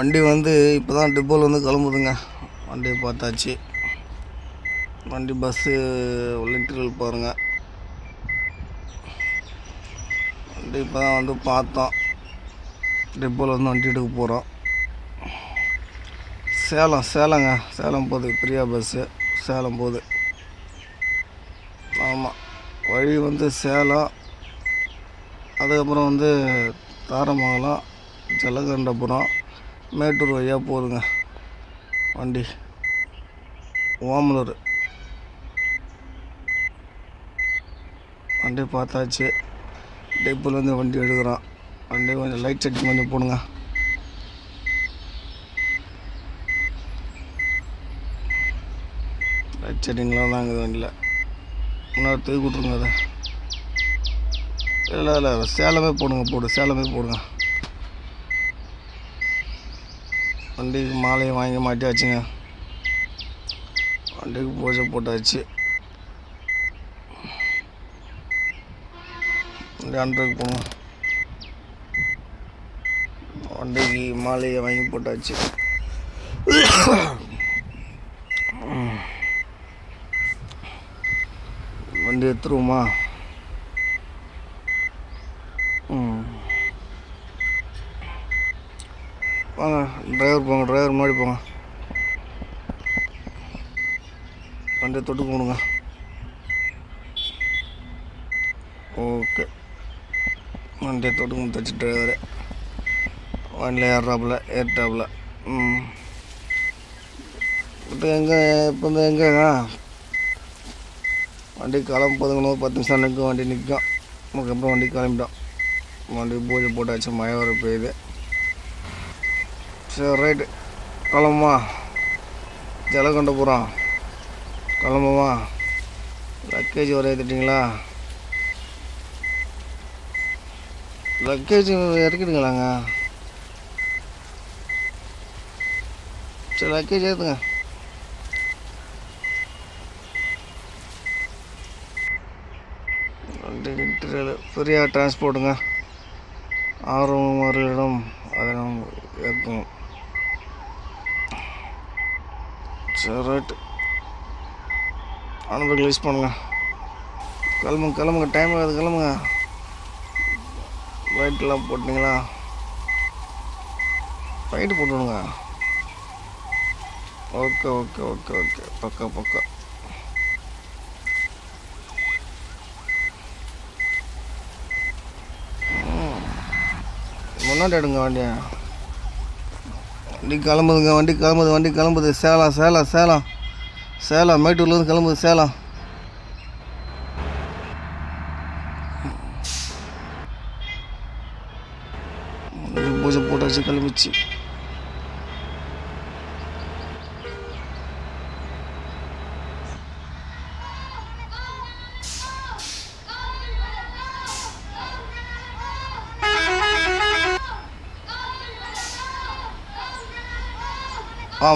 வண்டி வந்து இப்போ தான் டிப்போவில் வந்து கிளம்புதுங்க. வண்டியை பார்த்தாச்சு. வண்டி பஸ்ஸு இன்டீரியல் பாருங்கள். வண்டி இப்போ தான் வந்து பார்த்தோம். டிப்போவில் வந்து வண்டி எடுக்க போகிறோம். சேலம் போகுது. பிரியா பஸ்ஸு சேலம் போகுது. ஆமாம், வழி வந்து சேலம், அதுக்கப்புறம் வந்து தாரமங்கலம், ஜலகண்டபுரம், மேட்டூர் வழியாக போகுதுங்க வண்டி. ஓமலூர் வண்டி பார்த்தாச்சு. டிப்போவில் வந்து வண்டி எடுக்கிறோம். வண்டி கொஞ்சம் லைட் செட்டிங் கொஞ்சம் போடுங்க. லைட் செட்டிங்லாம் தாங்க வண்டியில். முன்னாடி தூக்கி விட்ருங்க. அதை இல்லை சேலமே போடுங்க. சேலமே போடுங்க. வண்டிக்கு மாலையை வாங்கி மாட்டியாச்சுங்க. வண்டிக்கு பூஜை போட்டாச்சு. வண்டி அன்றைக்கு போகணும். வண்டிக்கு மாலையை வாங்கி போட்டாச்சு. வண்டி எடுத்துருவோமா? வாங்க, டிரைவர் முன்னாடி போங்க. வண்டியை தொட்டு போடுங்க. ஓகே, வண்டியை தொட்டு கொடுத்தாச்சு. டிரைவரு வண்டியில் ஏற்றாப்புல. இப்போ எங்கேங்க வண்டி கிளம்புதுங்க. 10 நிமிஷம் நிற்கும். வண்டி நிற்கும். அதுக்கப்புறம் வண்டி கிளம்பிட்டோம். வண்டி பூஜை போட்டாச்சு. மழை வர பெய்யுது. சரி, ரைட்டு, கிளம்புமா? ஜலகண்டபுரம் கிளம்புமா? லக்கேஜ் வர ஏற்றிட்டிங்களா? லக்கேஜ் இறக்கிடுங்களாங்க. சரி, லக்கேஜ் ஏற்றுங்க. ஃப்ரீயா டிரான்ஸ்போர்ட்டுங்க. ஆர்வம் அதை நம்ம ஏற்கணும். சரி, ரைட்டு, அனுப்பி யூஸ் பண்ணுங்க. கிளம்புங்க. டைம் ஆகுது, கிளம்புங்க. லைட்லாம் போட்டிங்களா? லைட்டு போட்டுவிடுங்க. ஓகே. பக்கா. முன்னாடி எடுங்க வண்டியை. வண்டி கிளம்புது. சேலம் மேட்டூர்லேருந்து கிளம்புது. சேலம் பூஜை போட்டாச்சு. கிளம்பிச்சு.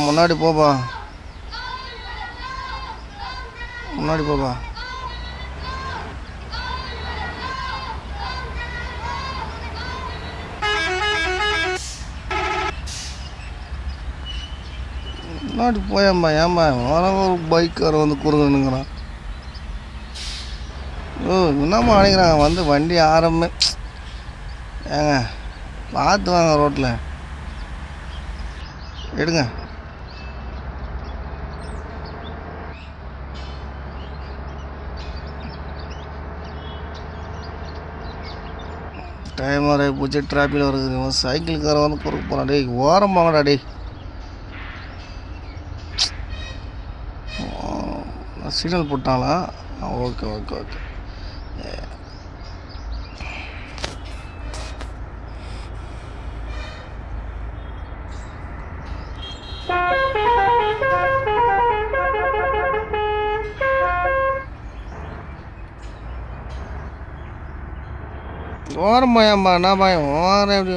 முன்னாடி போப்பா. முன்னாடி போயாம்மா. ஒரு பைக்கார வந்து குறுங்கணுங்கிறான். என்னம்மா அணைக்கிறாங்க வந்து வண்டி ஆரம்பமே. ஏங்க பார்த்து வாங்க, ரோட்டில் எடுங்க. டைம் வர பூச்சி டிராஃபிக்கில் வருது. சைக்கிள்கார வந்து குறுக்க போகிறான். டேய், ஓரம் வாங்கடா. டேய், சிக்னல் போட்டாங்களா? ஓகே. ஓரம் பயம்பா. என்ன பயம்? ஓரம்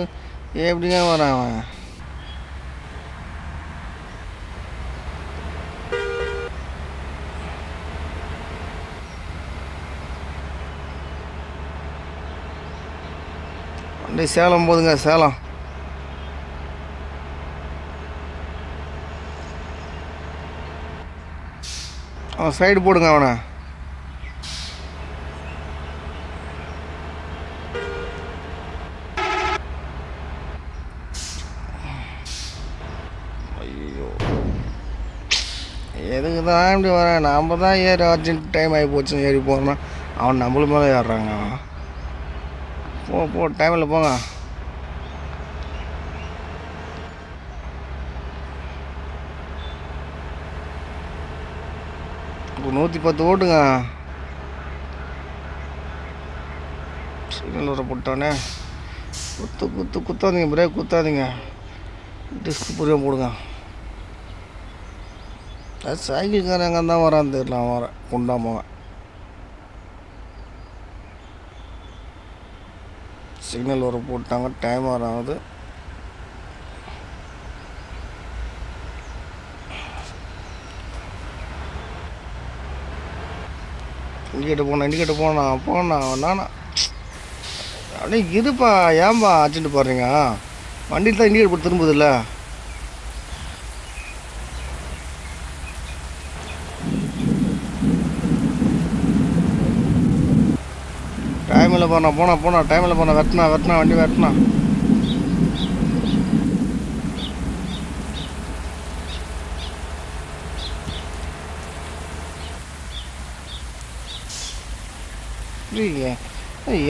எப்படிங்க வரான் அவன்? வண்டி சேலம் போதுங்க. சேலம் அவன் சைடு போடுங்க அவனை. ஐயோ, எதுக்கு தான் இப்படி வரேன்? நாம் தான் ஏறி அர்ஜென்ட் டைம் ஆகி போச்சுன்னு ஏறி போகிறோன்னா அவன் நம்மளுக்கு மேலே ஏறுறாங்க. போ டைமில் போங்க. இப்போ 110 ஓட்டுங்க. சிக்னல் வர போட்டானே. குத்தாதீங்க, பிரேக் குத்தாதீங்க, டிஸ்க் புரியாமல் போடுங்க. அது சைக்கிள்காரன் எங்கே தான் வரான்னு தெரியல. அவன் வர கொண்டாமவன் சிக்னல் வர போட்டாங்க. டைம் வராது. இண்டிகேட்டர் போனா நானா அப்படியே இருப்பா. ஏன்பா அர்ஜென்ட் போடுறீங்க? வண்டியில் தான் இண்டிகேட்டர் போட்டு திரும்புதில்ல. டைமில் போனா டைமில் வெட்டினா வண்டி வெட்டினா.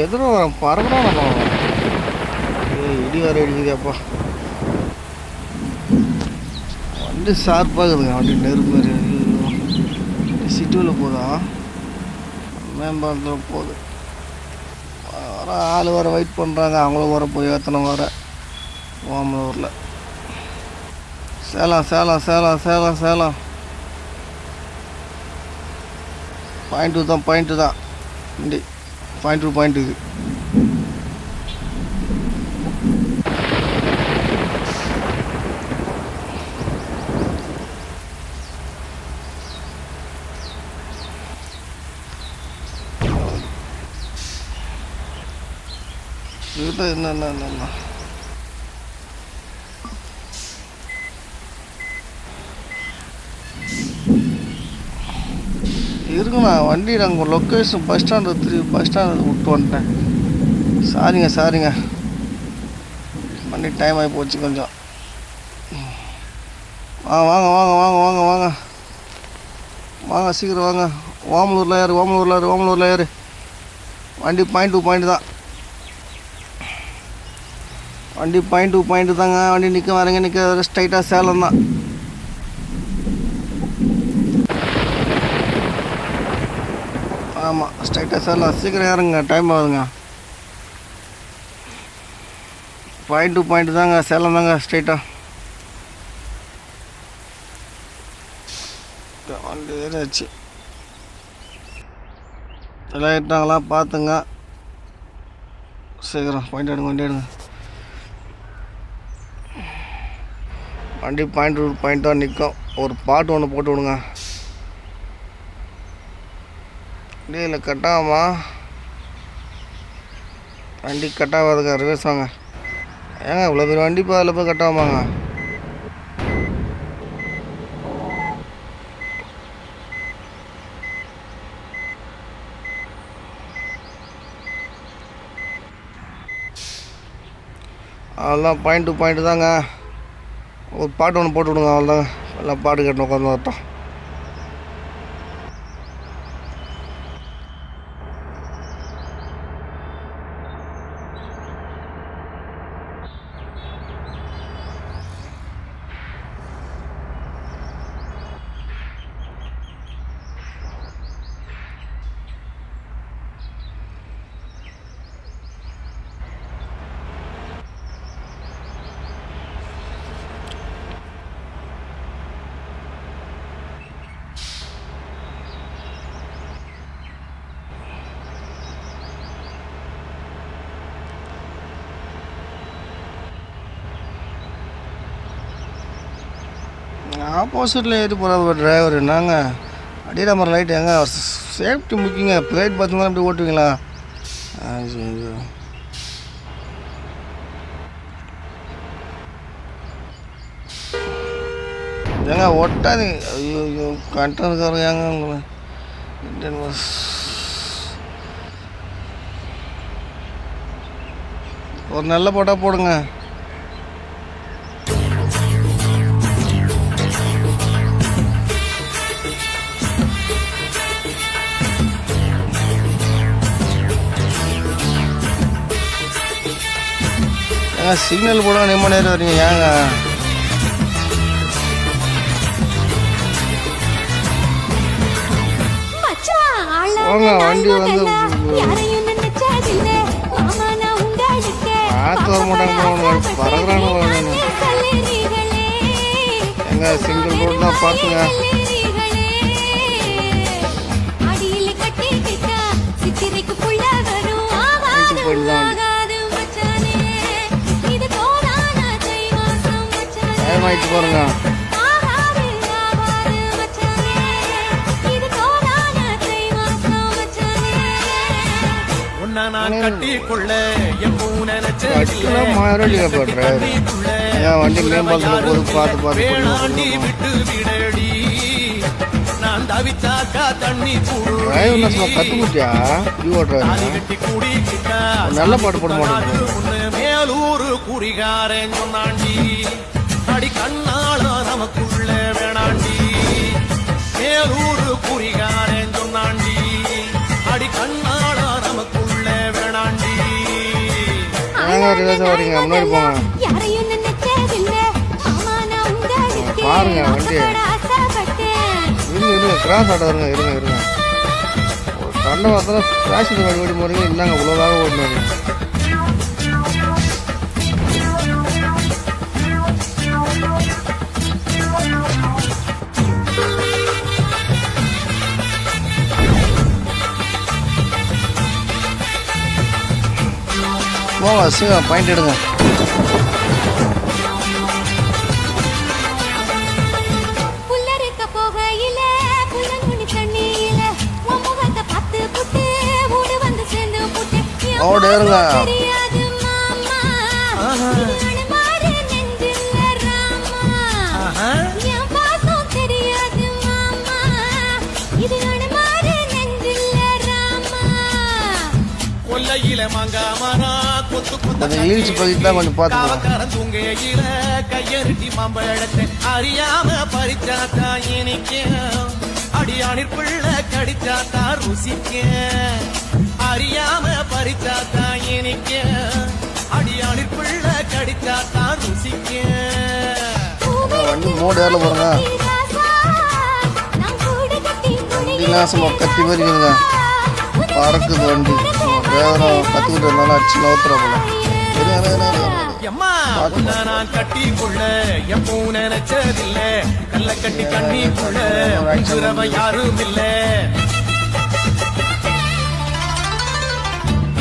எதிரோ பரவலாம் நம்ம இடி வர அடிக்குதுப்பா. வண்டி ஷார்ப்பாகுதுங்க. வண்டி நெருப்பு சிட்டியில் போதா மேம்பாலத்தில் போகுது. வர ஆள் வர வெயிட் பண்ணுறாங்க. அவங்களும் வர போய் எத்தனை வர ஓமலூரில். சேலம் பாயிண்ட்டு தான் வண்டி. பாயிண்ட் இது. என்ன இருக்குண்ணா. வண்டி நாங்கள் லொக்கேஷன் பஸ் ஸ்டாண்டு விட்டு வந்துட்டேன். சாரிங்க. வண்டி டைம் ஆகி போச்சு கொஞ்சம். வாங்க சீக்கிரம் வாங்க. ஓமலூரில் ஏறு. வண்டி பாயிண்ட் தான். வண்டி பாயிண்ட் தாங்க. வண்டி நிற்க ஸ்ட்ரைட்டாக சேலம் தான். ஆமாம், ஸ்ட்ரைட்டாக சேலம். சீக்கிரம் ஏறுங்க, டைம் ஆகுதுங்க. பாயிண்ட் தாங்க, சேலம் தாங்க ஸ்ட்ரைட்டாக. வண்டி ஏறியாச்சு. எல்லாம் ஏறிட்டாங்களா பார்த்துங்க. சீக்கிரம் வண்டி எடுங்க. வண்டி பாயிண்ட் தான் நிற்கும். ஒரு பாட்டு ஒன்று போட்டு விடுங்க. இல்லை கட்டாகுமா? வண்டி கட்டாகாதுங்க. ரிவர்ஸ் வாங்க. ஏங்க இவ்வளோ பேர் வண்டி இப்போ அதில் போய் கட்டாகுமாங்க? அதெல்லாம் பாயிண்ட் தாங்க. ஒரு பாட்டு ஒன்று போட்டு விடுங்க. அவ்வளோதாங்க. எல்லாம் பாட்டு கேட்டு உட்காந்து வரட்டும். ஆப்போசிட்டில் ஏறி போகிற டிரைவர் என்னங்க அடிக்கிற மாதிரி லைட் எங்க சேஃப்டி முக்கியங்க. லைட் பார்த்துங்க அப்படி ஓட்டுவீங்களா? ஐயோ, ஏங்க ஒட்டாதீங்க. ஐயோ ஐயோ கண்டனக்காரங்க ஏங்க உங்களை இந்தியன் பஸ் ஒரு நல்ல போட்டா போடுங்க. ஏங்க சிக்னல் போட நிம்ம நேரம் வரீங்க ஏங்க? போங்க வண்டி வந்து பார்த்து வர மாட்டாங்க பறகுறானு. எங்க சிங்கிள் ரோடு தான் பார்த்துங்க. டைம் ஆயிடுச்சு பாருங்க. வண்டி மேம்பாலத்தில் போது பார்த்து பார்த்து கத்துக்கிட்டியா நல்ல பாட்டு போட மாட்டேன். மேலூரு குறிகாரன் சொன்னாண்டி அடி கண்ணாள நமக்குள்ள வேணாண்டி. மேலூரு குறிகாரன் சொன்னாண்டி அடி கண்ணாள நமக்குள்ள வேணாண்டி. வரீங்க முன்னாடி போங்க. பாருங்க வண்டி இருங்க கிராஸ் ஆட்ட வருங்க. இருங்க ஒரு சண்டை பார்த்தா பேசிட்டு வண்டி ஓடி போறீங்க. இந்தாங்க இவ்வளோதாக ஓடினாங்க. போங்க பாயிண்ட் எடுங்க. ஓடுங்க ஈழ்ச்சி பகுதி தான் கொஞ்சம் பார்த்து கையெழுத்தி மாம்பழத்தை அறியாம பறிச்சாத்தா இனிக்க அடியானிற் பிள்ளை கடிச்சாத்தா ருசிக்க அறியாம பறிச்சாத்தா இனிக்க அடியானிற் பிள்ளை கடிச்சாத்தா ருசிக்க. வண்டி மோடு ஏறல போறங்க. வண்டி நாசமா கத்தி மாதிரிங்க பறக்குது வண்டி. கத்துக்கிட்டு இருந்தாலும் அடிச்சு நோத்துற போல. நான் கட்டி கொள்ள எப்போ நினைச்சதில்ல கல்ல கட்டி கண்ணி கொள்ள யாரும் இல்ல.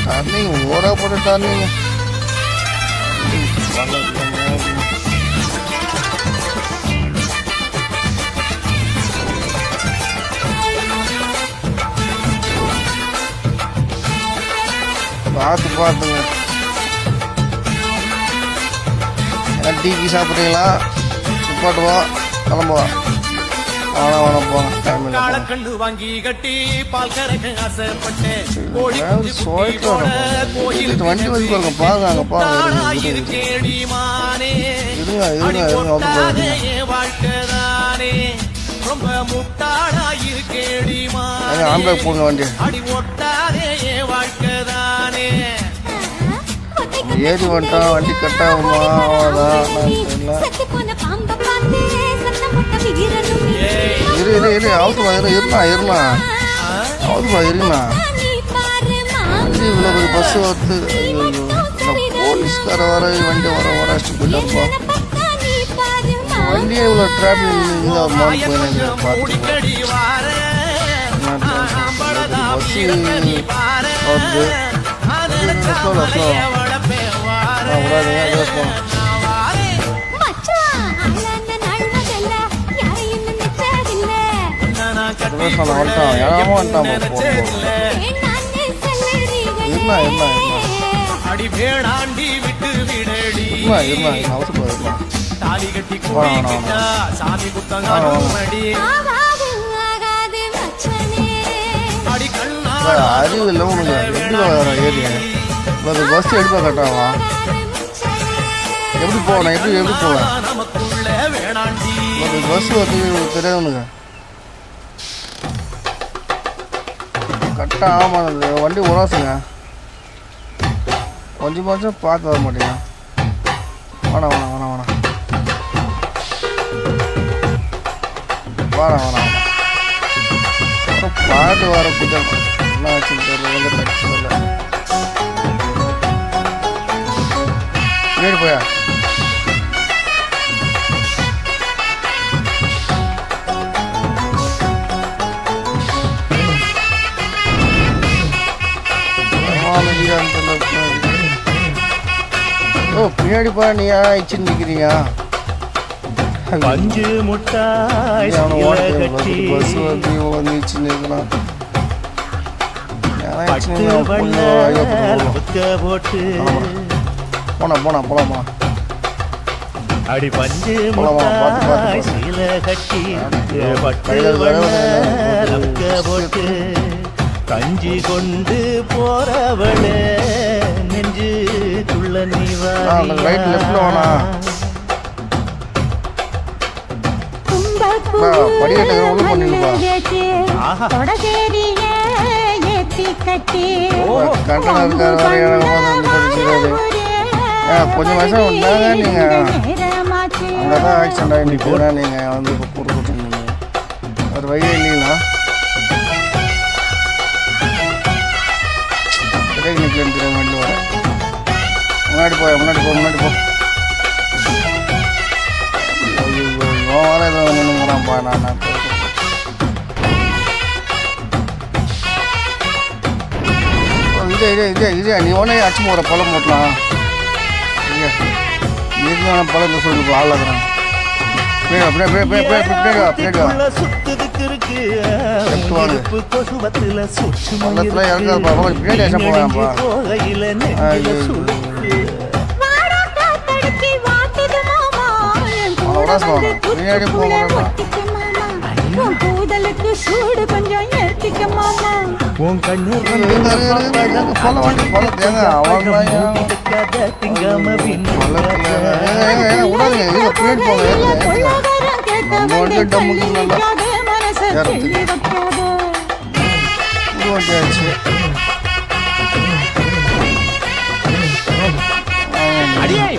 டர்னிங் ஓரா போட்டு டர்னிங் பார்த்து பார்த்துங்க. டீக்கு சாப்பிட்றீங்களா? சுப்பாட்டுவோம் கிளம்புவோம். கண்டு வாங்கி கட்டி பால் கறக்க ஆசைப்பட்டேன். வண்டி வந்து பாருங்க பாருங்க பாருங்க. வாழ்க்கைதானே ரொம்ப முட்டாடா இருக்கேடிமா. ஆம்பளை போங்க வண்டி அடி ஒட்டாதே வாழ்க்கைதானே. ஏறி வந்துட்டான் வண்டி கட்டாகுமா? இரு அவுத்துமா இருமா அவுத்துமா இருங்கண்ணா. வண்டி இவ்வளோ பெரிய பஸ் வந்து போலீஸ்கார வர வண்டி வர போயிட்டாருப்பா. வண்டியே இவ்வளோ டிராஃபிக் மாறி போயிடுங்க பார்த்து. அடி வேணாண்டி விட்டு விடடி. தாலி கட்டி கூட்டிக்கிட்டா சாமி புத்தகம் அடி அடி கண்ணா அறிவு இல்லை உங்களுக்கு எப்படி ஏறி ஒரு பஸ் எடுப்பா கட்டாவா எப்படி போகணும் எப்படி போவேன் நமக்குள்ள வேணாண்டி ஒரு பஸ் வந்து தெரியாதுனுங்க கரெக்டாக ஆமாம் வண்டி உராசுங்க கொஞ்சம் பார்த்து வர மாட்டீங்க வேணாம் பாட்டு வர கொஞ்சம் என்ன ஆச்சுன்னு தெரியல பின்னாடி போயா ஓ பின்னாடி போய் நீ ஆயிடுச்சுன்னு நிற்கிறீங்க பஞ்சு முட்டாய் பஸ் வந்து வந்துச்சுன்னு இருக்கலாம் போட்டு போலாமா அடி பஞ்சு முட்டாய் சீல கட்டி பட்டு போட்டு கஞ்சி கொண்டு போறவளே நெஞ்சுக்குள்ள நீ கொஞ்சம் வருஷம் உண்டாங்க நீங்க அங்கதான் ஆக்சிடென்ட் ஆகி நிற்கிறா நீங்க வந்து கொடுத்துருந்தீங்க ஒரு வழியே இல்லைங்களா நிற்கலன்னு தெரியும் வண்டி வர முன்னாடி போ வர ஏதோ நின்றுங்கிறான்ப்பா நான் இதே நீ ஒன்றே அச்சு போகிற பழம் போட்டலாம் இதுக்கான பழம் சொல்லி ஆளாக்குறான் கூதலுக்கு சூடு கொஞ்சம் ஏத்திக்க மாமா உன் கண்ணு திங்காம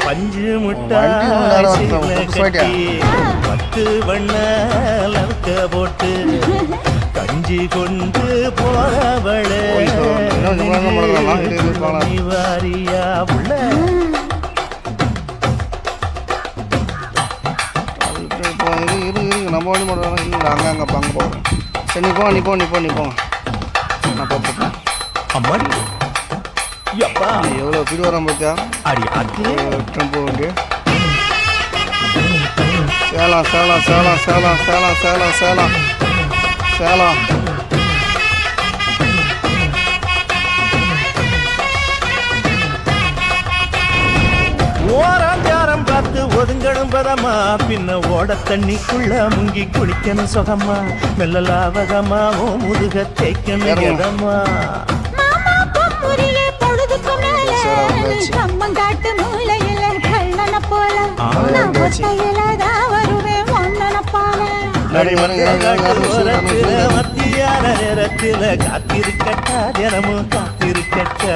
பஞ்சு முட்டாய் பத்து வண்ண லவுக்க போட்டு கஞ்சி கொண்டு போறவளே வாரியா உள்ள நம்ம வண்டி மட்டும் இல்லை அங்கே போகிறோம் சரி நீ போங்க நான் பார்ப்பேன் அம்மாடி எப்பா எவ்வளோ ஃபீல் வரான் பார்த்தியா அடி அது டெம்போ வண்டி சேலம் ஓராஞ்சாரம் பார்த்து ஒதுங்கணும் பதமா பின்ன ஓட தண்ணிக்குள்ள முங்கி குளிக்கணும் சுகமா மெல்ல லாவகமாவோ முதுக தேய்க்கணும் எதமா கம்மங்காட்டு மூலையில கள்ளன போல வருவேன் ஒன்னன போல மத்தியான நேரத்துல காத்திருக்கட்டா தினமும் காத்திருக்கட்டா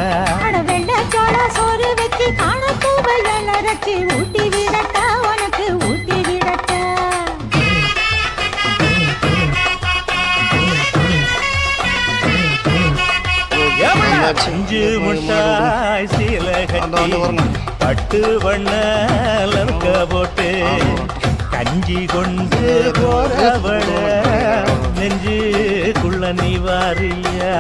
வெள்ள சோள சோறு வச்சு காண பூவையில ரச்சி ஊட்டி விடட்டா உனக்கு ஊட்டி விடட்டா அஞ்சு முட்டாய் சீல கட்டி பட்டு வண்ண லவுக்க போட்டு கஞ்சி கொண்டு போறவள நெஞ்சுக்குள்ள நீ வாரியா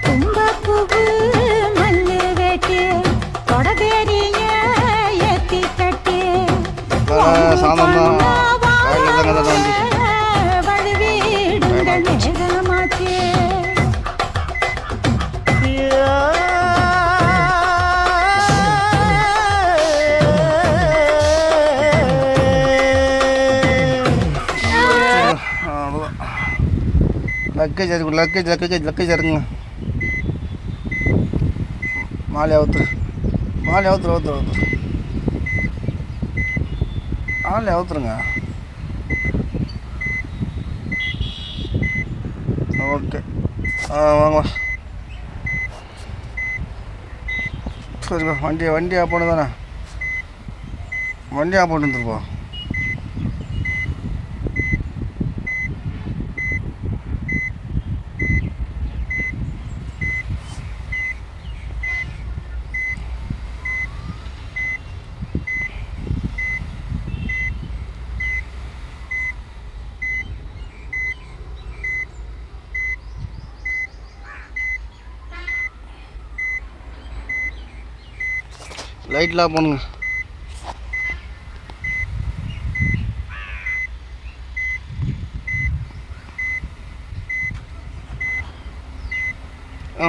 கும்பப்பூவு மல்லு வேட்டு கொடபேரிய ஏத்தி கட்டி லக்கேஜ் இறங்குங்க. மாலை அவுத்துரு மாலை அவுத்துருங்க. ஓகே வாங்க சரிப்பா. வண்டி ஆஃப் பண்ணு தானே, வண்டி ஆஃப் பண்ணி வந்துருப்பா. லைட்லாம் பண்ணுங்க.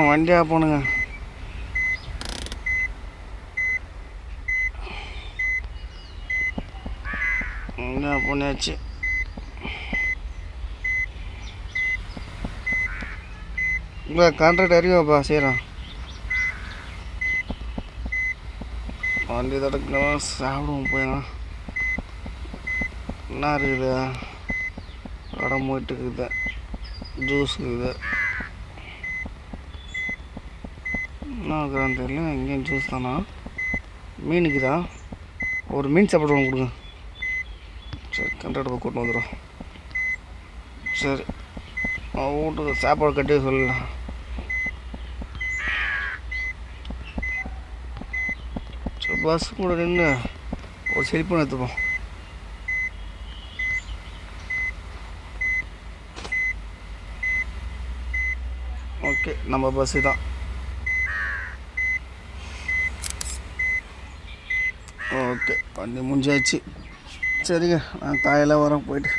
வண்டி ஆஃப் பண்ணுங்க. வண்டி ஆஃப் பண்ணியாச்சு. இல்லை கான்ட்ராக்ட் அறிவாப்பா செய்கிறோம். வண்டி தடக்கலாம், சாப்பிடுவோம் போயங்க. என்ன இருக்குது, கடை போயிட்டு இருக்குது, ஜூஸ் இருக்குது. என்ன இருக்கிறான்னு தெரியல. எங்கேயும் ஜூஸ் தானா, மீனுக்குதா? ஒரு மீன் சாப்பிடுவோம் கொடுங்க. சரி கண்ட்ராக்ட் கூப்பிட்டு வந்துடும். சரி வீட்டுக்கு சாப்பாடு கட்டி சொல்லலாம். பஸ் கூட நின்று ஒரு செல்ஃபோன் எடுத்துப்போம். ஓகே நம்ம பஸ்ஸு தான். ஓகே வண்டி முடிஞ்சாச்சு. சரிங்க நான் காலையில் வரேன் போயிட்டு.